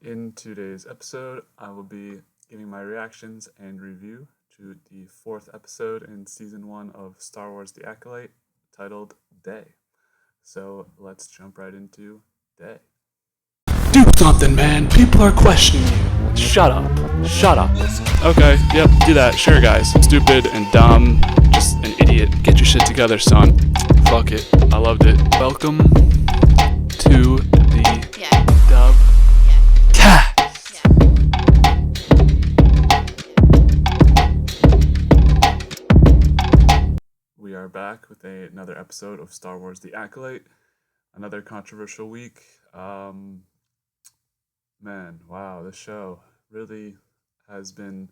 In today's episode, I will be giving my reactions and review to the fourth episode in season 1 of Star Wars The Acolyte, titled Day. So let's jump right into Day. Do something, man. People are questioning you. Shut up. Shut up. Okay, yep, do that. Sure, guys. Stupid and dumb. Just an idiot. Get your shit together, son. Fuck it. I loved it. Welcome to the dub cast. We are back with another episode of Star Wars The Acolyte. Another controversial week. Man, wow, this show really has been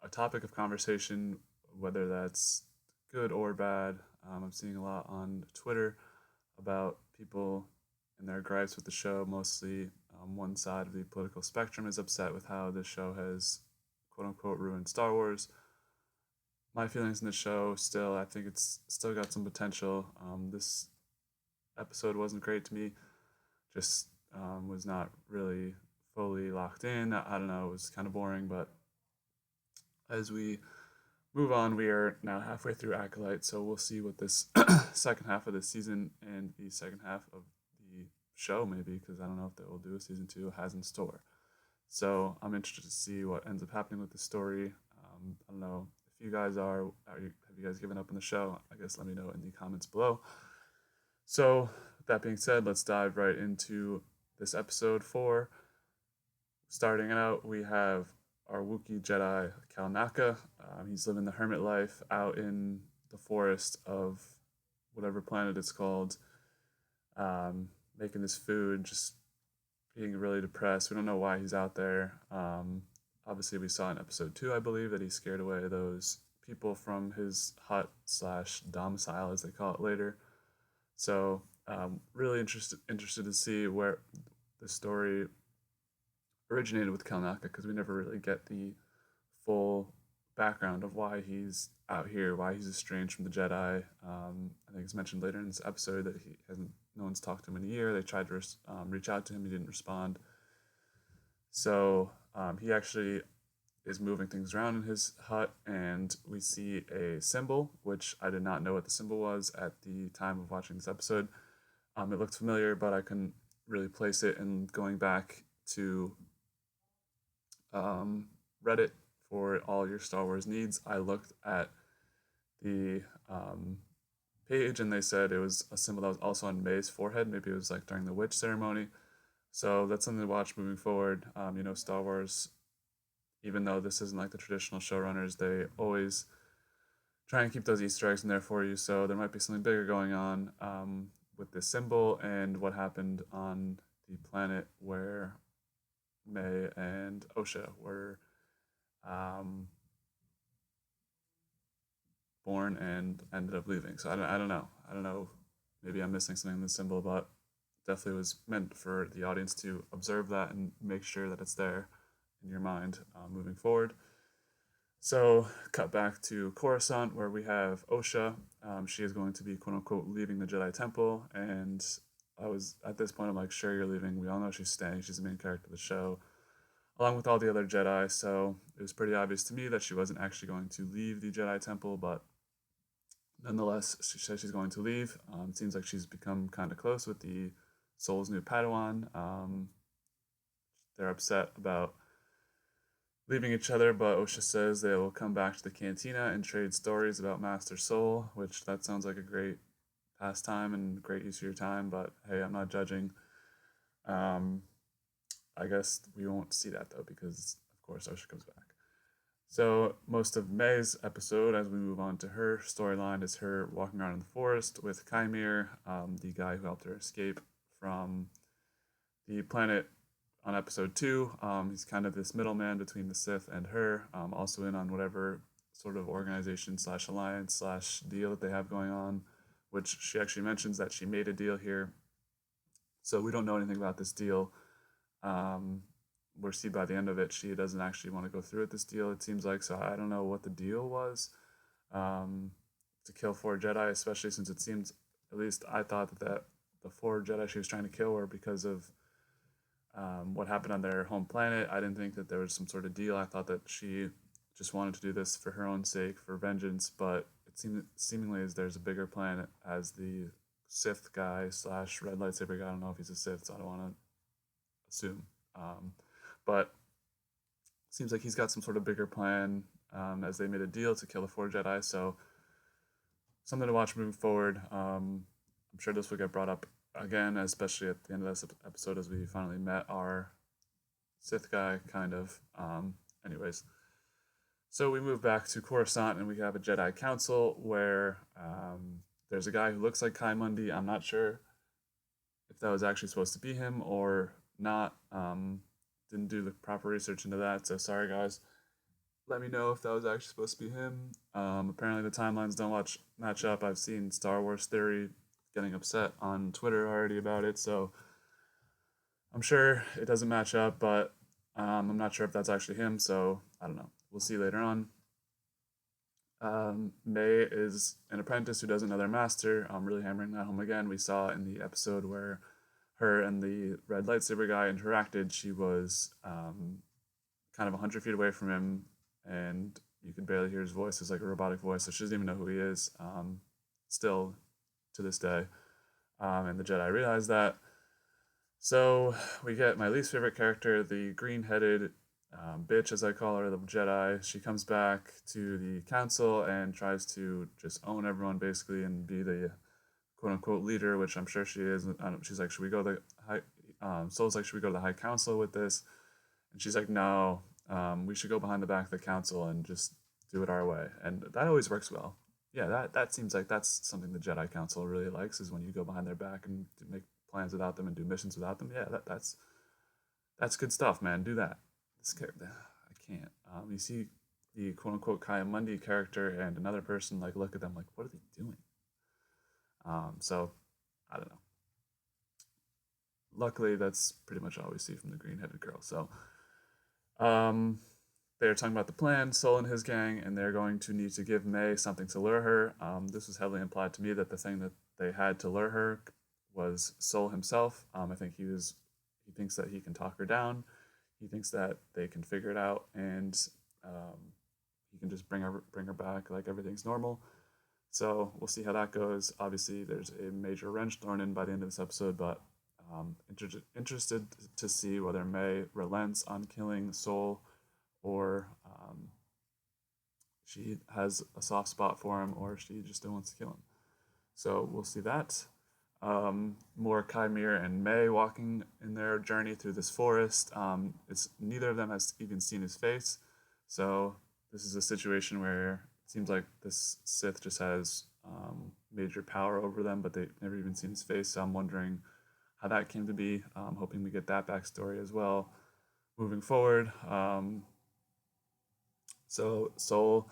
a topic of conversation, whether that's good or bad. I'm seeing a lot on Twitter about people and their gripes with the show. Mostly one side of the political spectrum is upset with how this show has quote unquote ruined Star Wars. My feelings in the show still, I think it's still got some potential. This episode wasn't great to me, just was not really fully locked in. I don't know, it was kind of boring, but as we move on, we are now halfway through Acolyte, so we'll see what this second half of the season and the second half of the show, maybe, because I don't know if they will do a season 2, has in store. So I'm interested to see what ends up happening with the story. I don't know if you guys have you guys given up on the show? I guess let me know in the comments below. So with that being said, let's dive right into this episode 4. Starting out, we have our Wookiee Jedi Kalnaka. He's living the hermit life out in the forest of whatever planet it's called, making this food, just being really depressed. We don't know why he's out there. Obviously, we saw in episode 2, I believe, that he scared away those people from his hut / domicile, as they call it later. So, really interested to see where the story originated with Kalnaka, because we never really get the full background of why he's out here, why he's estranged from the Jedi. I think it's mentioned later in this episode that no one's talked to him in a year. They tried to reach out to him, he didn't respond. So he actually is moving things around in his hut, and we see a symbol, which I did not know what the symbol was at the time of watching this episode. It looked familiar, but I couldn't really place it, and going back to Reddit for all your Star Wars needs, I looked at the page, and they said it was a symbol that was also on May's forehead. Maybe it was like during the witch ceremony. So that's something to watch moving forward. Star Wars, even though this isn't like the traditional showrunners, they always try and keep those Easter eggs in there for you. So there might be something bigger going on with this symbol and what happened on the planet where May and Osha were born and ended up leaving. So I don't know. I don't know. Maybe I'm missing something in the symbol, but definitely was meant for the audience to observe that and make sure that it's there in your mind moving forward. So cut back to Coruscant, where we have Osha. She is going to be quote unquote leaving the Jedi Temple, and I was at this point, I'm like, sure, you're leaving. We all know she's staying. She's the main character of the show, along with all the other Jedi. So it was pretty obvious to me that she wasn't actually going to leave the Jedi Temple, but nonetheless, she says she's going to leave. It seems like she's become kind of close with the Soul's new Padawan. They're upset about leaving each other, but Osha says they will come back to the cantina and trade stories about Master Soul, which that sounds like a great pastime and great use of your time, but hey, I'm not judging. I guess we won't see that, though, because, of course, Osha comes back. So most of May's episode, as we move on to her storyline, is her walking around in the forest with Kymir, the guy who helped her escape from the planet on episode 2. He's kind of this middleman between the Sith and her, also in on whatever sort of organization / alliance / deal that they have going on, which she actually mentions that she made a deal here. So we don't know anything about this deal. We'll see by the end of it, she doesn't actually want to go through with this deal, it seems like. So I don't know what the deal was to kill 4 Jedi, especially since it seems, at least I thought that the 4 Jedi she was trying to kill were because of what happened on their home planet. I didn't think that there was some sort of deal. I thought that she just wanted to do this for her own sake, for vengeance. But it seemingly as there's a bigger plan as the Sith guy slash red lightsaber guy. I don't know if he's a Sith, so I don't want to assume. But seems like he's got some sort of bigger plan as they made a deal to kill the four Jedi. So something to watch moving forward. I'm sure this will get brought up again, especially at the end of this episode as we finally met our Sith guy, kind of. Anyways, so we move back to Coruscant and we have a Jedi Council where there's a guy who looks like Kai Mundi. I'm not sure if that was actually supposed to be him or not. Didn't do the proper research into that, so sorry guys. Let me know if that was actually supposed to be him. Apparently the timelines don't match up. I've seen Star Wars Theory getting upset on Twitter already about it, so I'm sure it doesn't match up, but I'm not sure if that's actually him, so I don't know. We'll see later on. May is an apprentice who doesn't know their master. I'm really hammering that home again. We saw in the episode where her and the red lightsaber guy interacted. She was kind of 100 feet away from him, and you could barely hear his voice. It's like a robotic voice, so she doesn't even know who he is, still to this day. And the Jedi realize that. So we get my least favorite character, the green-headed bitch, as I call her, the Jedi. She comes back to the council and tries to just own everyone, basically, and be the quote-unquote leader, which I'm sure she is. She's like, should we go to the high... Soul's like, should we go to the high council with this? And she's like, no, we should go behind the back of the council and just do it our way. And that always works well. Yeah, that seems like that's something the Jedi Council really likes, is when you go behind their back and make plans without them and do missions without them. Yeah, that's good stuff, man. Do that. I can't. You see the quote unquote Kaya Mundi character and another person like look at them like, what are they doing? So I don't know. Luckily, that's pretty much all we see from the green-headed girl. So they're talking about the plan, Soul and his gang, and they're going to need to give May something to lure her. This was heavily implied to me that the thing that they had to lure her was Soul himself. I think he thinks that he can talk her down. He thinks that they can figure it out, and he can just bring her back like everything's normal. So we'll see how that goes. Obviously, there's a major wrench thrown in by the end of this episode, but interested to see whether May relents on killing Soul, or she has a soft spot for him, or she just still wants to kill him. So we'll see that. More Kymir and May walking in their journey through this forest. It's neither of them has even seen his face, so this is a situation where it seems like this Sith just has major power over them, but they've never even seen his face. So I'm wondering how that came to be. Hoping we get that backstory as well moving forward. So Soul,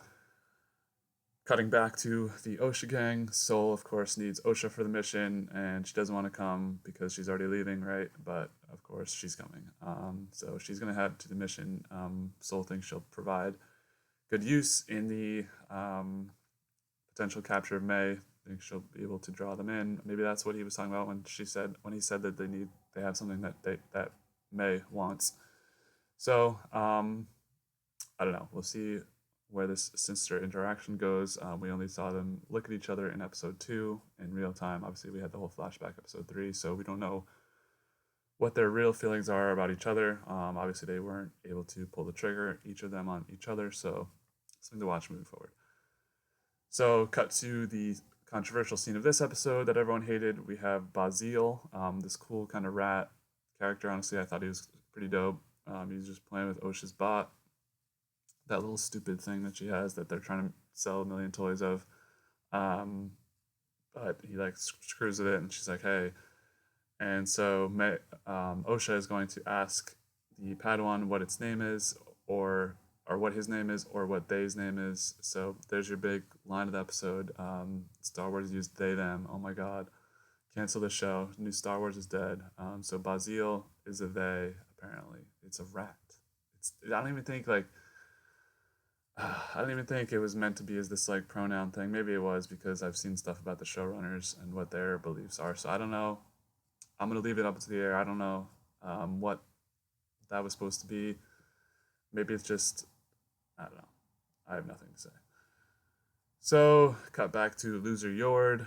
cutting back to the Osha gang. Soul, of course, needs Osha for the mission, and she doesn't want to come because she's already leaving, right? But of course, she's coming. So she's going to head to the mission. Soul thinks she'll provide good use in the potential capture of May. I think she'll be able to draw them in. Maybe that's what he was talking about when he said that they have something that May wants. So I don't know. We'll see where this sister interaction goes. We only saw them look at each other in episode 2 in real time. Obviously, we had the whole flashback episode 3, so we don't know what their real feelings are about each other. Obviously, they weren't able to pull the trigger, each of them on each other, so something to watch moving forward. So, cut to the controversial scene of this episode that everyone hated. We have Bazil, this cool kind of rat character. Honestly, I thought he was pretty dope. He's just playing with Osha's bot, that little stupid thing that she has that they're trying to sell a million toys of. But he like screws with it, and she's like, "Hey." And so Osha is going to ask the Padawan what its name is, or what his name is, or what they's name is. So there's your big line of the episode. Star Wars used they them. Oh my God, cancel the show. New Star Wars is dead. So Bazil is a they. Apparently, it's a rat. I don't even think it was meant to be as this like pronoun thing. Maybe it was, because I've seen stuff about the showrunners and what their beliefs are. So I don't know. I'm gonna leave it up to the air. I don't know What that was supposed to be. Maybe it's just, I don't know. I have nothing to say. So, cut back to Loser Yord.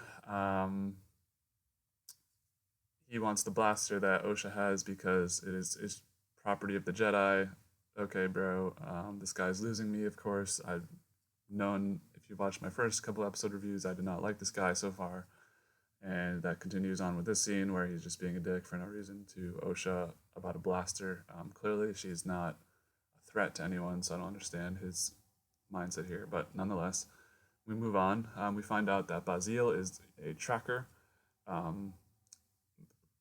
He wants the blaster that Osha has because it is property of the Jedi. Okay, bro, this guy's losing me, of course. I've known, if you watched my first couple episode reviews, I did not like this guy so far. And that continues on with this scene where he's just being a dick for no reason to Osha about a blaster. Clearly, she's not a threat to anyone, so I don't understand his mindset here. But nonetheless, we move on. We find out that Bazil is a tracker. Um,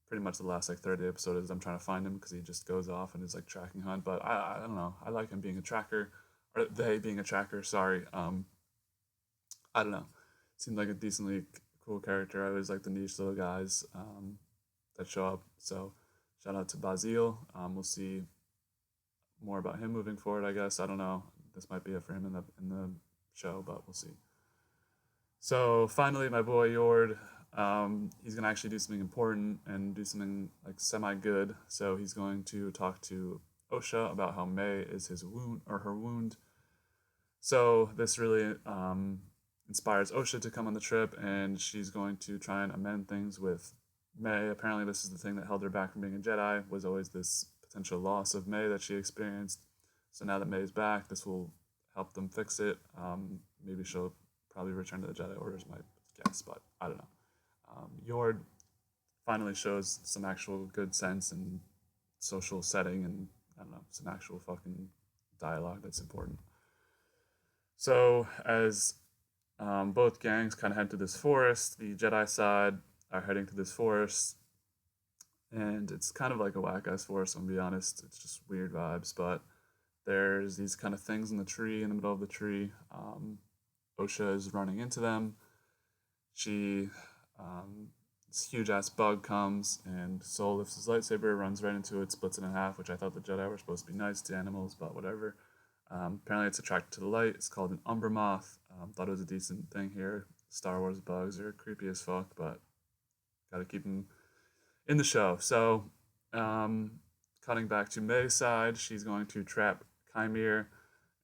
Pretty much the last like third of the episode is I'm trying to find him because he just goes off and is like tracking hunt. But I don't know. I like him being a tracker, or they being a tracker. Sorry. I don't know. Seemed like a decently cool character. I always like the niche little guys that show up. So shout out to Bazil. We'll see more about him moving forward. I guess I don't know. This might be it for him in the show, but we'll see. So finally, my boy Yord, he's gonna actually do something important and do something like semi good. So he's going to talk to Osha about how May is his wound or her wound. So this really inspires Osha to come on the trip, and she's going to try and amend things with May. Apparently, this is the thing that held her back from being a Jedi, was always this potential loss of May that she experienced. So now that May's back, this will help them fix it. Maybe she'll probably return to the Jedi Order, is my guess, but I don't know. Yord finally shows some actual good sense and social setting, and I don't know, some actual fucking dialogue that's important. So as both gangs kind of head to this forest, the Jedi side are heading to this forest, and it's kind of like a whack ass forest. I'm gonna be honest, it's just weird vibes. But there's these kind of things in the tree, in the middle of the tree. Osha is running into them. She, this huge ass bug comes, and Soul lifts his lightsaber, runs right into it, splits it in half. Which I thought the Jedi were supposed to be nice to animals, but whatever. Apparently, it's attracted to the light. It's called an Umber Moth. Thought it was a decent thing here. Star Wars bugs are creepy as fuck, but gotta keep them in the show. So, cutting back to May's side, she's going to trap Chimere,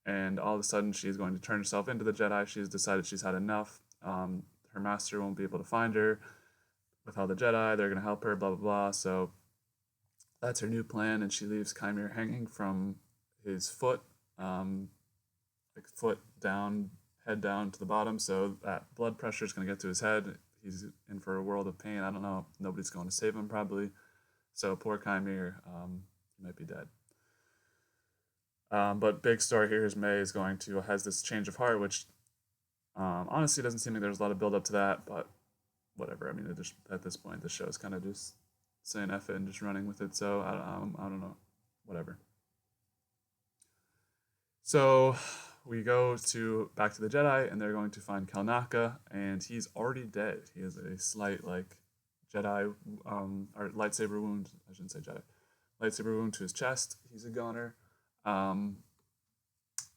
and all of a sudden, she's going to turn herself into the Jedi. She's decided she's had enough. Her master won't be able to find her without the Jedi. They're gonna help her, blah blah blah. So that's her new plan, and she leaves Chimere hanging from his foot, like foot down, head down to the bottom. So that blood pressure is gonna get to his head. He's in for a world of pain. I don't know. Nobody's going to save him probably. So poor Chimere, he might be dead. But big story here is May is going to has this change of heart, which honestly doesn't seem like there's a lot of build up to that, but whatever. I mean, just, at this point, the show is kind of just saying F it and just running with it. So I don't know, whatever. So we go to back to the Jedi, and they're going to find Kalnaka, and he's already dead. He has a slight like Jedi or lightsaber wound. I shouldn't say Jedi. Lightsaber wound to his chest. He's a goner. I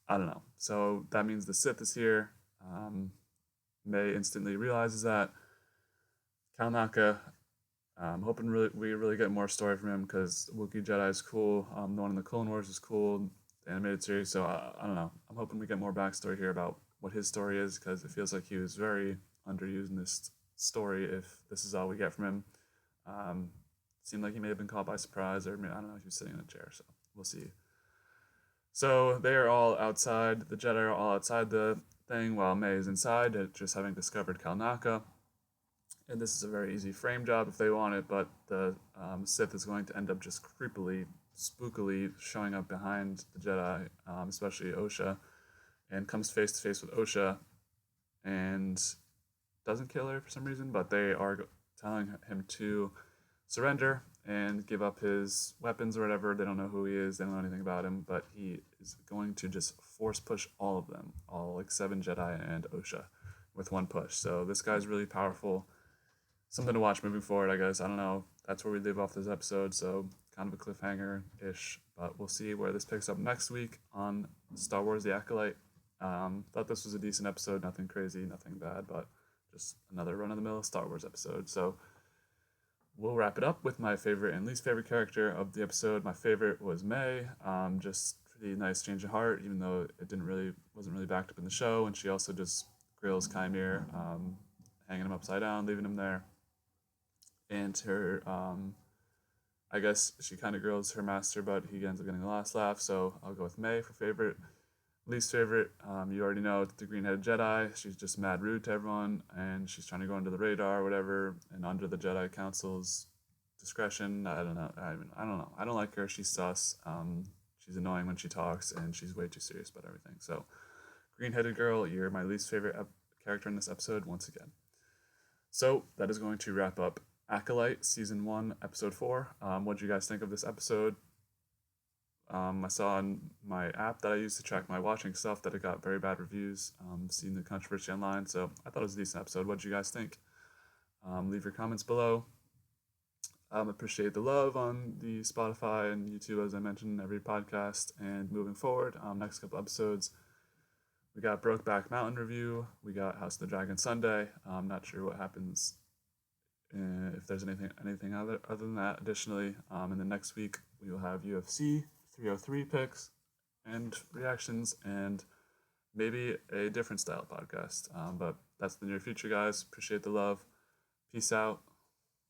don't know. So that means the Sith is here. May instantly realizes that. Kalnaka, I'm hoping we really get more story from him because Wookiee Jedi is cool. The one in the Clone Wars is cool, the animated series. So I don't know. I'm hoping we get more backstory here about what his story is because it feels like he was very underused in this story. If this is all we get from him, seemed like he may have been caught by surprise, or I don't know. He was sitting in a chair, so we'll see. So they are all outside. The Jedi are all outside the thing while May is inside, just having discovered Kalnaka. And this is a very easy frame job if they want it, but the Sith is going to end up just creepily, spookily showing up behind the Jedi, especially Osha, and comes face to face with Osha, and doesn't kill her for some reason, but they are telling him to surrender and give up his weapons or whatever. They don't know who he is, they don't know anything about him, but he is going to just force push all of them, all like 7 Jedi and Osha, with one push. So this guy's really powerful. Something to watch moving forward, I guess. I don't know. That's where we leave off this episode, so kind of a cliffhanger-ish. But we'll see where this picks up next week on Star Wars The Acolyte. Thought this was a decent episode. Nothing crazy, nothing bad, but just another run-of-the-mill Star Wars episode. So we'll wrap it up with my favorite and least favorite character of the episode. My favorite was May. Just pretty nice change of heart, even though it wasn't really backed up in the show, and she also just grills Kymir, hanging him upside down, leaving him there, and her. I guess she kind of grills her master, but he ends up getting the last laugh. So I'll go with May for favorite. Least favorite, you already know the green-headed Jedi. She's just mad rude to everyone, and she's trying to go under the radar or whatever, and under the Jedi Council's discretion. I don't know. I don't know. I don't like her. She's sus. She's annoying when she talks, and she's way too serious about everything. So, green-headed girl, you're my least favorite character in this episode once again. So that is going to wrap up Acolyte Season 1, Episode 4. What do you guys think of this episode? I saw on my app that I use to track my watching stuff that it got very bad reviews. Seen the controversy online, so I thought it was a decent episode. What did you guys think? Leave your comments below. Appreciate the love on the Spotify and YouTube, as I mentioned in every podcast. And moving forward, next couple episodes, we got Brokeback Mountain review. We got House of the Dragon Sunday. I'm not sure what happens if there's anything other than that. Additionally, in the next week, we will have UFC 303 picks and reactions, and maybe a different style podcast. But that's the near future, guys. Appreciate the love. Peace out.